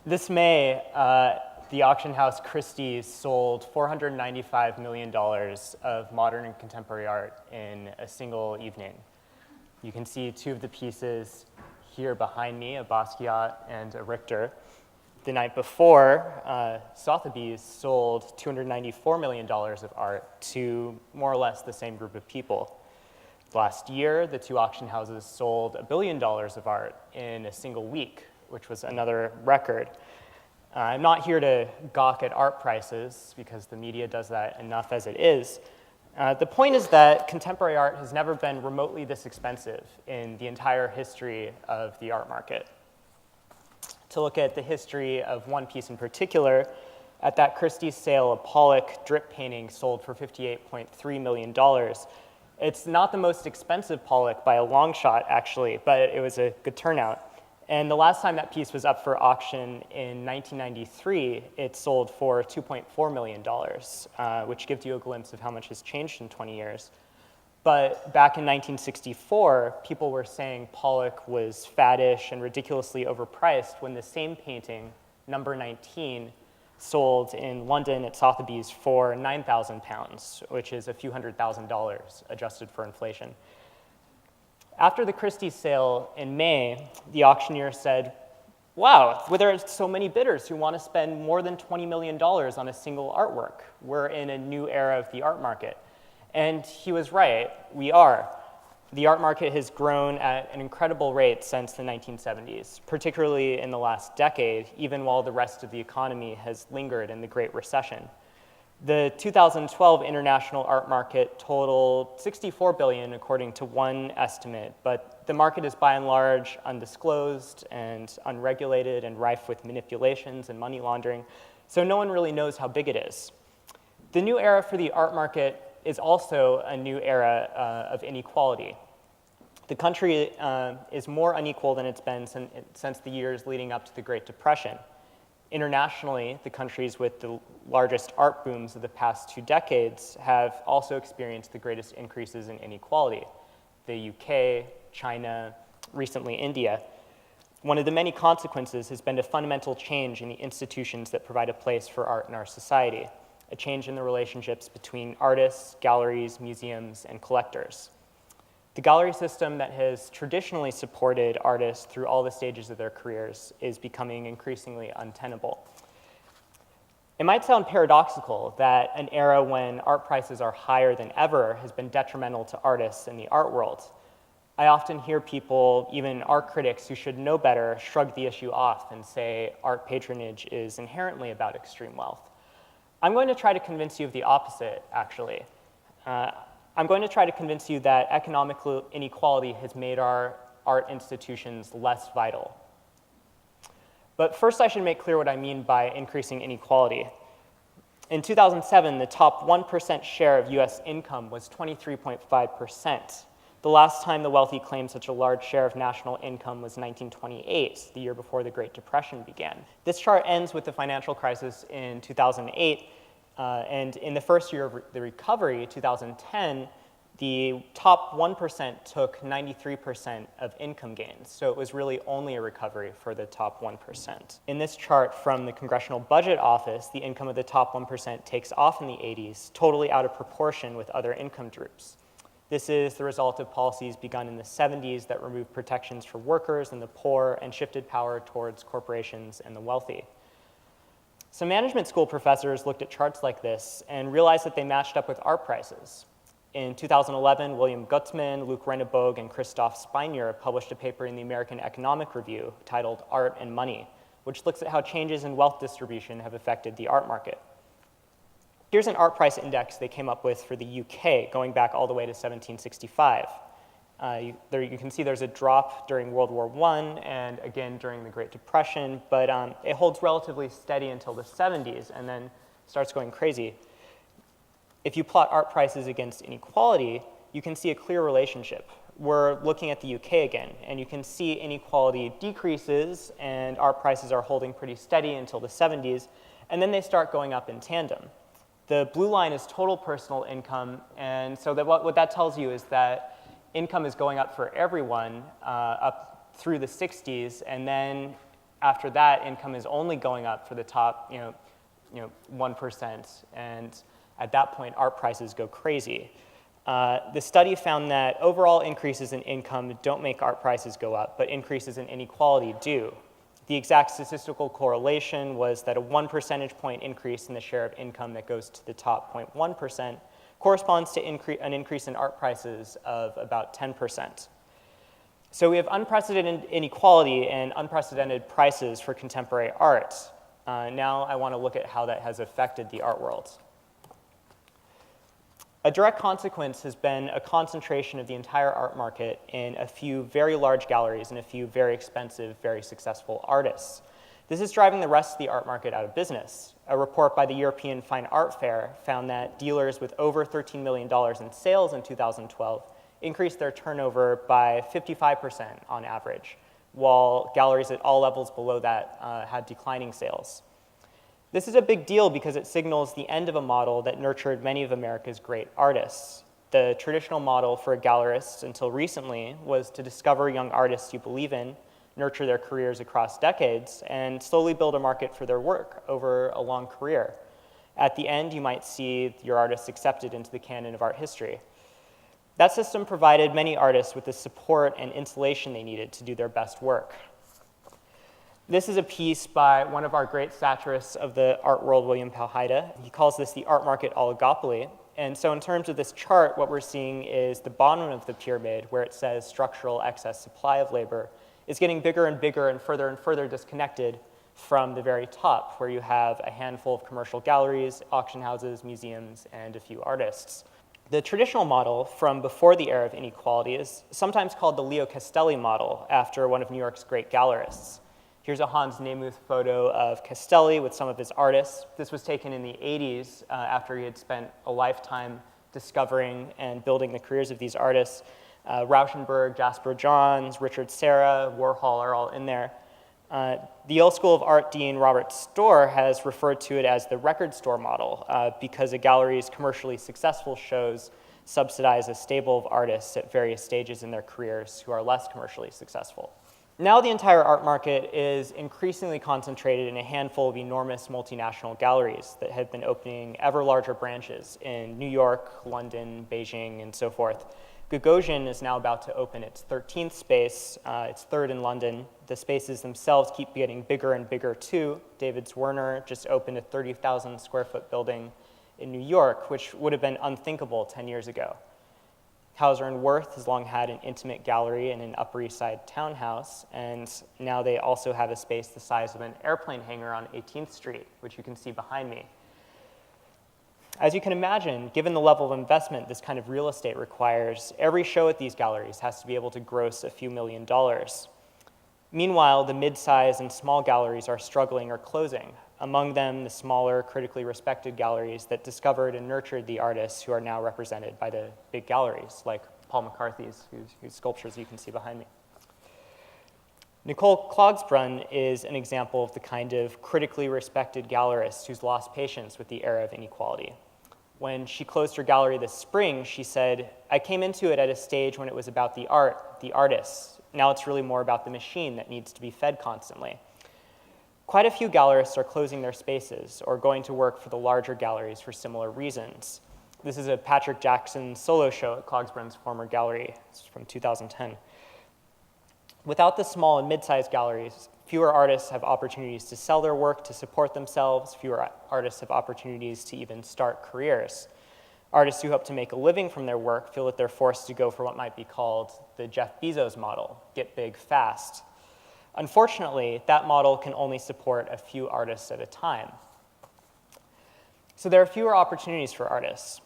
This May, the auction house Christie's sold $495 million of modern and contemporary art in a single evening. You can see two of the pieces here behind me, a Basquiat and a Richter. The night before, Sotheby's sold $294 million of art to more or less the same group of people. Last year, the two auction houses sold $1 billion of art in a single week, which was another record. I'm not here to gawk at art prices because the media does that enough as it is. The point is that contemporary art has never been remotely this expensive in the entire history of the art market. To look at the history of one piece in particular, at that Christie's sale, a Pollock drip painting sold for $58.3 million. It's not the most expensive Pollock by a long shot, actually, but it was a good turnout. And the last time that piece was up for auction in 1993, it sold for $2.4 million, which gives you a glimpse of how much has changed in 20 years. But back in 1964, people were saying Pollock was faddish and ridiculously overpriced when the same painting, number 19, sold in London at Sotheby's for £9,000, which is a few $100,000 adjusted for inflation. After the Christie's sale in May, the auctioneer said, wow, well, there are so many bidders who want to spend more than $20 million on a single artwork. We're in a new era of the art market. And he was right, we are. The art market has grown at an incredible rate since the 1970s, particularly in the last decade, even while the rest of the economy has lingered in the Great Recession. The 2012 international art market totaled $64 billion according to one estimate, but the market is by and large undisclosed and unregulated and rife with manipulations and money laundering, so no one really knows how big it is. The new era for the art market is also a new era of inequality. The country is more unequal than it's been since the years leading up to the Great Depression. Internationally, the countries with the largest art booms of the past 2 decades have also experienced the greatest increases in inequality. The UK, China, recently India. One of the many consequences has been a fundamental change in the institutions that provide a place for art in our society, a change in the relationships between artists, galleries, museums, and collectors. The gallery system that has traditionally supported artists through all the stages of their careers is becoming increasingly untenable. It might sound paradoxical that an era when art prices are higher than ever has been detrimental to artists in the art world. I often hear people, even art critics who should know better, shrug the issue off and say art patronage is inherently about extreme wealth. I'm going to try to convince you of the opposite, actually. I'm going to try to convince you that economic inequality has made our art institutions less vital. But first I should make clear what I mean by increasing inequality. In 2007, the top 1% share of US income was 23.5%. The last time the wealthy claimed such a large share of national income was 1928, the year before the Great Depression began. This chart ends with the financial crisis in 2008, and in the first year of the recovery, 2010, the top 1% took 93% of income gains, so it was really only a recovery for the top 1%. In this chart from the Congressional Budget Office, the income of the top 1% takes off in the 80s, totally out of proportion with other income groups. This is the result of policies begun in the 70s that removed protections for workers and the poor and shifted power towards corporations and the wealthy. Some management school professors looked at charts like this and realized that they matched up with art prices. In 2011, William Gutzman, Luc Renneboog, and Christoph Speinier published a paper in the American Economic Review titled Art and Money, which looks at how changes in wealth distribution have affected the art market. Here's an art price index they came up with for the UK, going back all the way to 1765. There you can see there's a drop during World War I and again during the Great Depression, but it holds relatively steady until the 70s and then starts going crazy. If you plot art prices against inequality, you can see a clear relationship. We're looking at the UK again, and you can see inequality decreases and art prices are holding pretty steady until the 70s, and then they start going up in tandem. The blue line is total personal income, and so what that tells you is that income is going up for everyone up through the 60s, and then After that, income is only going up for the top 1%, and at that point, art prices go crazy. The study found that overall increases in income don't make art prices go up, but increases in inequality do. The exact statistical correlation was that a 1 percentage point increase in the share of income that goes to the top 0.1% corresponds to an increase in art prices of about 10%. So we have unprecedented inequality and unprecedented prices for contemporary art. Now I want to look at how that has affected the art world. A direct consequence has been a concentration of the entire art market in a few very large galleries and a few very expensive, very successful artists. This is driving the rest of the art market out of business. A report by the European Fine Art Fair found that dealers with over $13 million in sales in 2012 increased their turnover by 55% on average, while galleries at all levels below that had declining sales. This is a big deal because it signals the end of a model that nurtured many of America's great artists. The traditional model for a gallerist until recently was to discover young artists you believe in, nurture their careers across decades, and slowly build a market for their work over a long career. At the end, you might see your artists accepted into the canon of art history. That system provided many artists with the support and insulation they needed to do their best work. This is a piece by one of our great satirists of the art world, William Powhida. He calls this the art market oligopoly. And so in terms of this chart, what we're seeing is the bottom of the pyramid, where it says structural excess supply of labor, is getting bigger and bigger and further disconnected from the very top, where you have a handful of commercial galleries, auction houses, museums, and a few artists. The traditional model from before the era of inequality is sometimes called the Leo Castelli model, after one of New York's great gallerists. Here's a Hans Nemuth photo of Castelli with some of his artists. This was taken in the 80s after he had spent a lifetime discovering and building the careers of these artists. Rauschenberg, Jasper Johns, Richard Serra, Warhol are all in there. The Yale School of Art dean Robert Storr has referred to it as the record store model because a gallery's commercially successful shows subsidize a stable of artists at various stages in their careers who are less commercially successful. Now the entire art market is increasingly concentrated in a handful of enormous multinational galleries that have been opening ever larger branches in New York, London, Beijing, and so forth. Gagosian is now about to open its 13th space, its third in London. The spaces themselves keep getting bigger and bigger too. David Zwirner just opened a 30,000 square foot building in New York, which would have been unthinkable 10 years ago. Hauser and Wirth has long had an intimate gallery in an Upper East Side townhouse, and now they also have a space the size of an airplane hangar on 18th Street, which you can see behind me. As you can imagine, given the level of investment this kind of real estate requires, every show at these galleries has to be able to gross a few $1 million. Meanwhile, the mid-size and small galleries are struggling or closing. Among them, the smaller, critically respected galleries that discovered and nurtured the artists who are now represented by the big galleries, like Paul McCarthy's, whose sculptures you can see behind me. Nicole Klogsbrunn is an example of the kind of critically respected gallerist who's lost patience with the era of inequality. When she closed her gallery this spring, she said, "I came into it at a stage when it was about the art, the artists. Now it's really more about the machine that needs to be fed constantly." Quite a few gallerists are closing their spaces or going to work for the larger galleries for similar reasons. This is a Patrick Jackson solo show at Klogsbrunn's former gallery. It's from 2010. Without the small and mid-sized galleries, fewer artists have opportunities to sell their work to support themselves. Fewer artists have opportunities to even start careers. Artists who hope to make a living from their work feel that they're forced to go for what might be called the Jeff Bezos model, get big fast. Unfortunately, that model can only support a few artists at a time. So there are fewer opportunities for artists.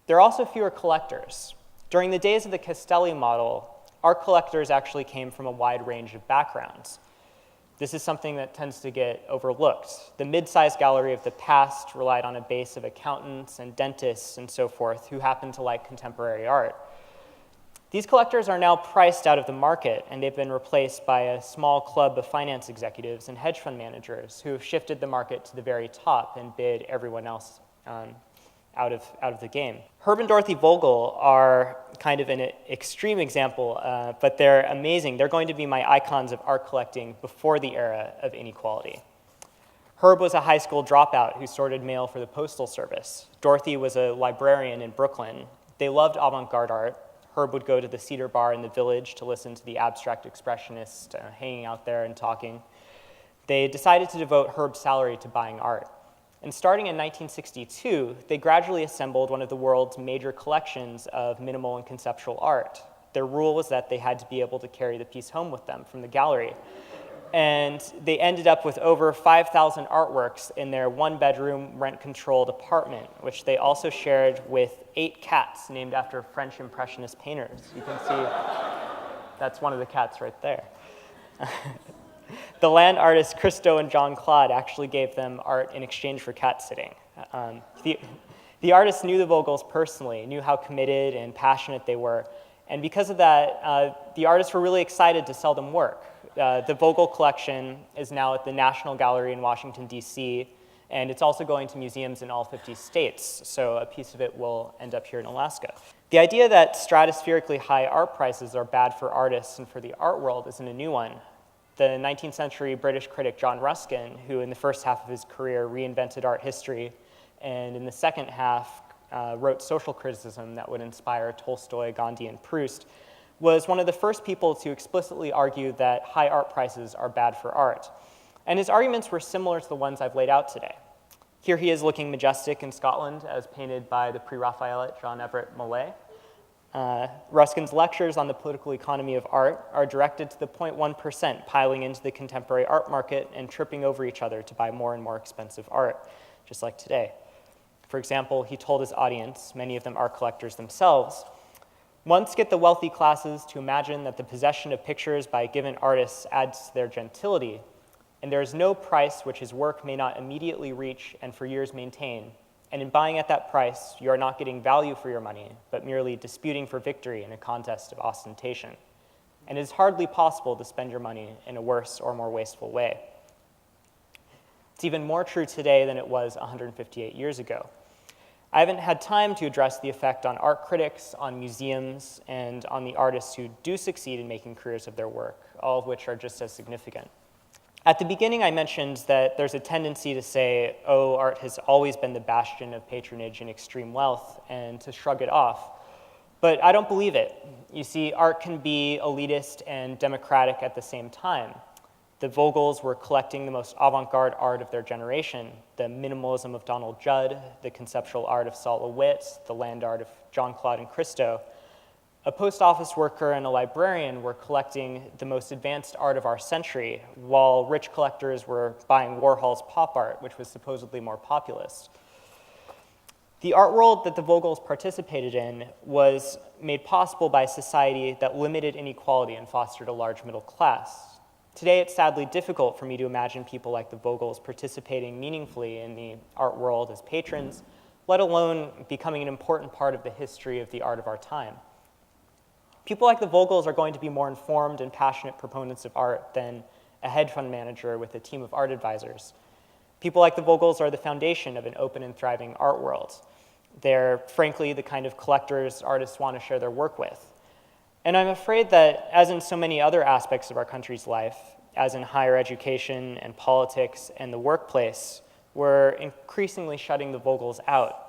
There are also fewer collectors. During the days of the Castelli model, art collectors actually came from a wide range of backgrounds. This is something that tends to get overlooked. The mid-sized gallery of the past relied on a base of accountants and dentists and so forth who happened to like contemporary art. These collectors are now priced out of the market, and they've been replaced by a small club of finance executives and hedge fund managers who have shifted the market to the very top and bid everyone else out of the game. Herb and Dorothy Vogel are kind of an extreme example, but they're amazing. They're going to be my icons of art collecting before the era of inequality. Herb was a high school dropout who sorted mail for the Postal Service. Dorothy was a librarian in Brooklyn. They loved avant-garde art. Herb would go to the Cedar Bar in the Village to listen to the abstract expressionists hanging out there and talking. They decided to devote Herb's salary to buying art. And starting in 1962, they gradually assembled one of the world's major collections of minimal and conceptual art. Their rule was that they had to be able to carry the piece home with them from the gallery. And they ended up with over 5,000 artworks in their one-bedroom, rent-controlled apartment, which they also shared with 8 cats named after French Impressionist painters. You can see that's one of the cats right there. The land artists Christo and John Claude actually gave them art in exchange for cat sitting. The artists knew the Vogels personally, knew how committed and passionate they were, and because of that, the artists were really excited to sell them work. The Vogel collection is now at the National Gallery in Washington, D.C., and it's also going to museums in all 50 states, so a piece of it will end up here in Alaska. The idea that stratospherically high art prices are bad for artists and for the art world isn't a new one. The 19th century British critic John Ruskin, who in the first half of his career reinvented art history, and in the second half wrote social criticism that would inspire Tolstoy, Gandhi, and Proust, was one of the first people to explicitly argue that high art prices are bad for art. And his arguments were similar to the ones I've laid out today. Here he is looking majestic in Scotland as painted by the pre-Raphaelite John Everett Millais. Ruskin's lectures on the political economy of art are directed to the 0.1% piling into the contemporary art market and tripping over each other to buy more and more expensive art, just like today. For example, he told his audience, many of them art collectors themselves, "Once get the wealthy classes to imagine that the possession of pictures by given artists adds to their gentility, and there is no price which his work may not immediately reach and for years maintain. And in buying at that price, you are not getting value for your money, but merely disputing for victory in a contest of ostentation. And it is hardly possible to spend your money in a worse or more wasteful way." It's even more true today than it was 158 years ago. I haven't had time to address the effect on art critics, on museums, and on the artists who do succeed in making careers of their work, all of which are just as significant. At the beginning, I mentioned that there's a tendency to say, oh, art has always been the bastion of patronage and extreme wealth, and to shrug it off. But I don't believe it. You see, art can be elitist and democratic at the same time. The Vogels were collecting the most avant-garde art of their generation, the minimalism of Donald Judd, the conceptual art of Saul LeWitt, the land art of John Claude and Christo. A post office worker and a librarian were collecting the most advanced art of our century, while rich collectors were buying Warhol's pop art, which was supposedly more populist. The art world that the Vogels participated in was made possible by a society that limited inequality and fostered a large middle class. Today, it's sadly difficult for me to imagine people like the Vogels participating meaningfully in the art world as patrons, let alone becoming an important part of the history of the art of our time. People like the Vogels are going to be more informed and passionate proponents of art than a hedge fund manager with a team of art advisors. People like the Vogels are the foundation of an open and thriving art world. They're, frankly, the kind of collectors artists want to share their work with. And I'm afraid that, as in so many other aspects of our country's life, as in higher education and politics and the workplace, we're increasingly shutting the Vogels out.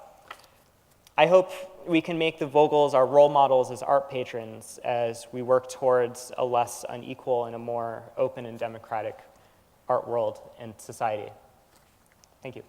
I hope we can make the Vogels our role models as art patrons as we work towards a less unequal and a more open and democratic art world and society. Thank you.